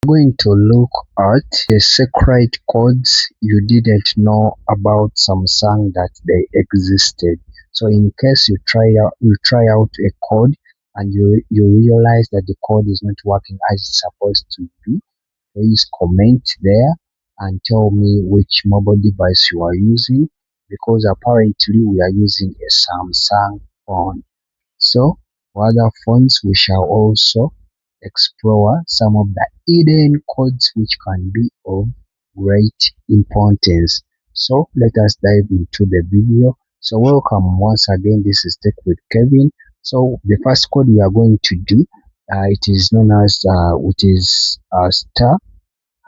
Going to look at the secret codes you didn't know about Samsung that they existed. So in case you try out a code and you realize that the code is not working as it's supposed to be, please comment there and tell me which mobile device you are using, because apparently we are using a Samsung phone. So for other phones, we shall also explore some of the hidden codes which can be of great importance. So let us dive into the video. So welcome once again. This is Tech with Kevin. So the first code we are going to do, it is known as which is star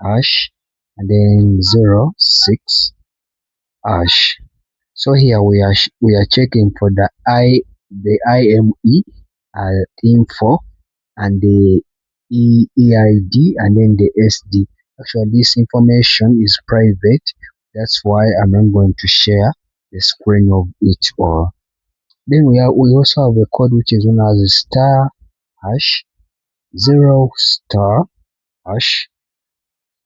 hash and then 06 hash. So here we are checking for the IME info and the EID and then the SD. Actually, this information is private. That's why I'm not going to share the screen of it all. Then we also have a code which is known as star hash 0 hash.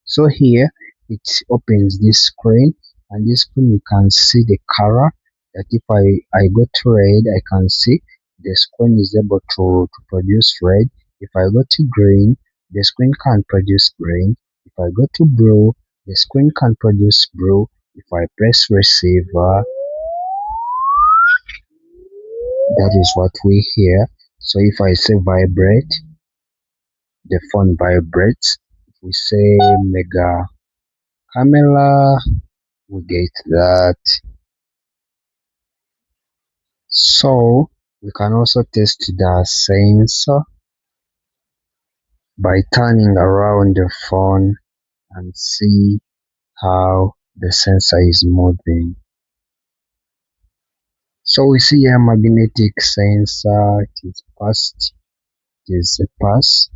So here it opens this screen, and this screen you can see the color. That if I go to red, I can see the screen is able to produce red. If I go to green, the screen can produce green. If I go to blue, the screen can produce blue. If I press receiver, that is what we hear. So if I say vibrate, the phone vibrates. If we say mega camera, we get that. So we can also test the sensor by turning around the phone and see how the sensor is moving. So we see a magnetic sensor, it is passed, it is a pass.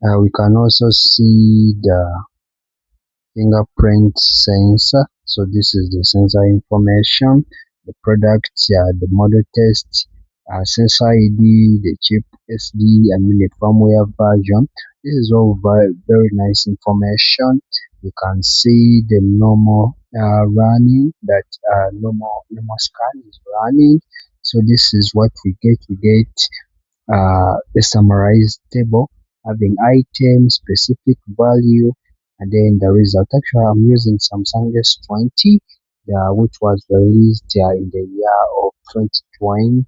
We can also see the fingerprint sensor. So this is the sensor information, the product, the model test, sensor ID, the chip SD, and then the firmware version. This is all very nice information. You can see the normal running, that normal scan is running. So this is what we get. We get a summarized table having item, specific value, and then the result. Actually, I'm using Samsung S20, which was released in the year of 2020.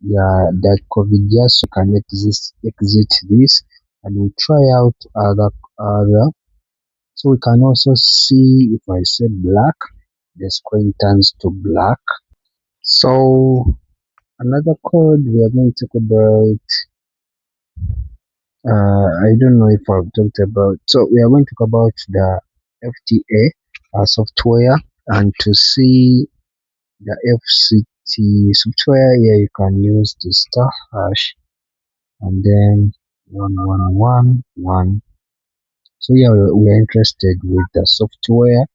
Yeah, that COVID year, so can exit this, and we try out other. So we can also see if I say black, the screen turns to black. So another code we are going to talk about. I don't know if I've talked about. So we are going to talk about the FTA software, and to see the FCT software here, you can use the star hash and then 1111. So yeah, we are interested with the software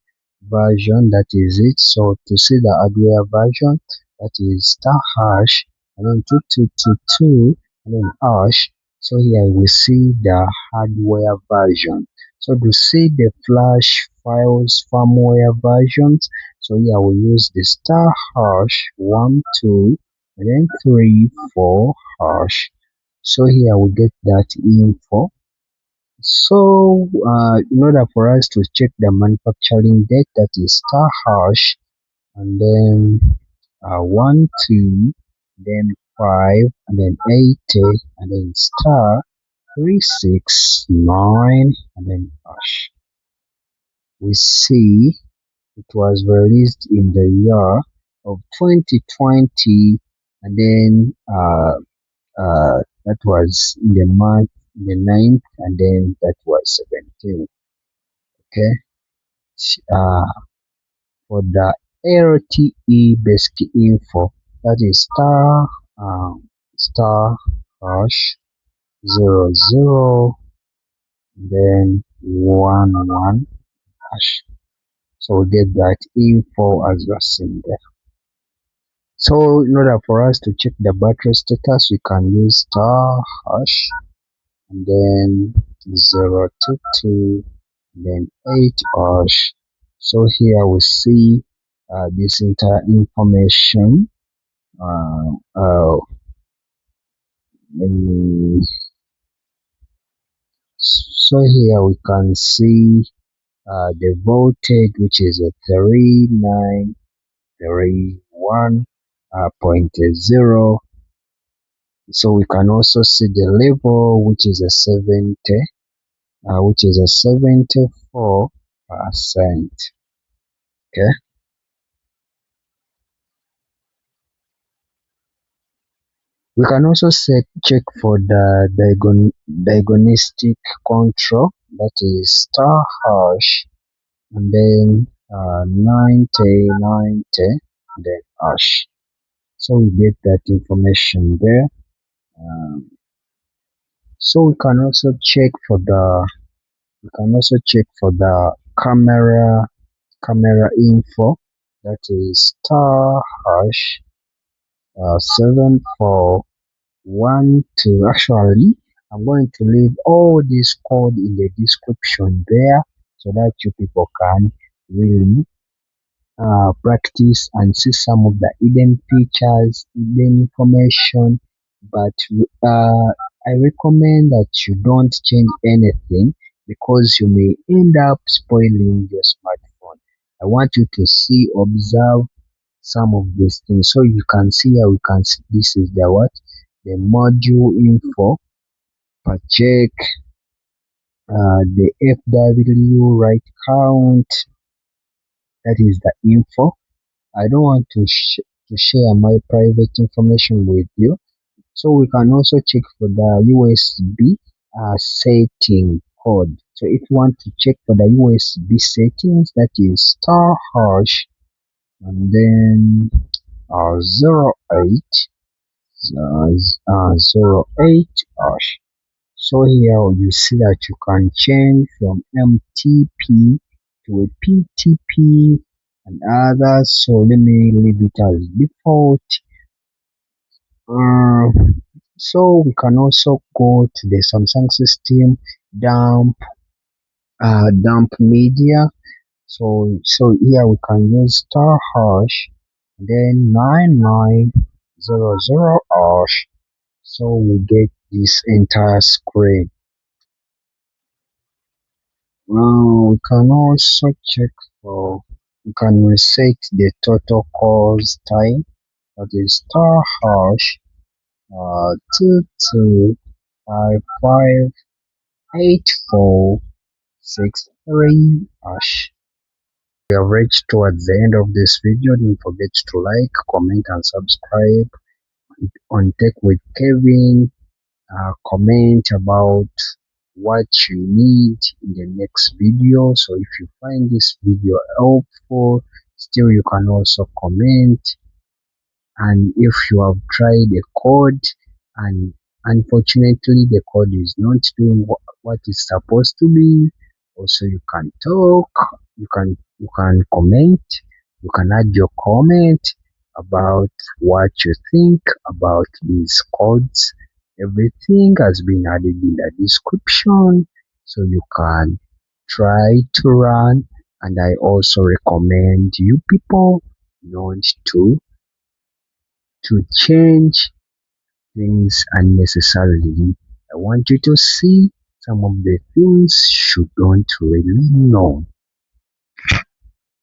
version, that is it. So to see the hardware version, that is star hash and then 2222 and then hash. So here we see the hardware version. So to see the flash files firmware versions, so here we use the star hash 12 and then 34 hash. So here we get that info. So in order for us to check the manufacturing date, that is star hash and then 1 2 then 5 and then 80 and then star 369 and then hash. We see it was released in the year of 2020, and then that was in the month the 9th, and then that was 17th. Okay. uh for the LTE basic info, that is star hash 00 then 11 hash. So we get that info as you are seeing there. So in order for us to check the battery status, we can use star hash and then 022, then 8 hash. So here we see this entire information. Uh, uh, mm, so here we can see the voltage, which is a 3931.0. So we can also see the level, which is a 70, which is a 74%. Okay. We can also check for the diagnostic control, that is star hash, and then 9090, then hash. So we get that information there. Um, so we can also check for the camera info, that is star hash 7412. Actually, I'm going to leave all this code in the description there so that you people can really practice and see some of the hidden features, hidden information. But I recommend that you don't change anything because you may end up spoiling your smartphone. I want you to see, observe some of these things. So you can see here, we can see this is the what? The module info per check, the FW right count, that is the info. I don't want to share my private information with you. So we can also check for the USB setting code. So if you want to check for the USB settings, that is star hash and then 08 08 hash. So here you see that you can change from MTP to a PTP and others. So let me leave it as default. Uh, so we can also go to the Samsung system dump media. So here we can use star hash then 9900 hash. So we get this entire screen. We can also check for, we can reset the total calls time, that is star hash 22558463 hash. We have reached towards the end of this video. Don't forget to like, comment, and subscribe on Tech with Kevin. Comment about what you need in the next video. So if you find this video helpful, still you can also comment. And if you have tried a code and unfortunately the code is not doing what it's supposed to be, also you can talk, you can comment, you can add your comment about what you think about these codes. Everything has been added in the description so you can try to run. And I also recommend you people not to change things unnecessarily. I want you to see some of the things you don't really know.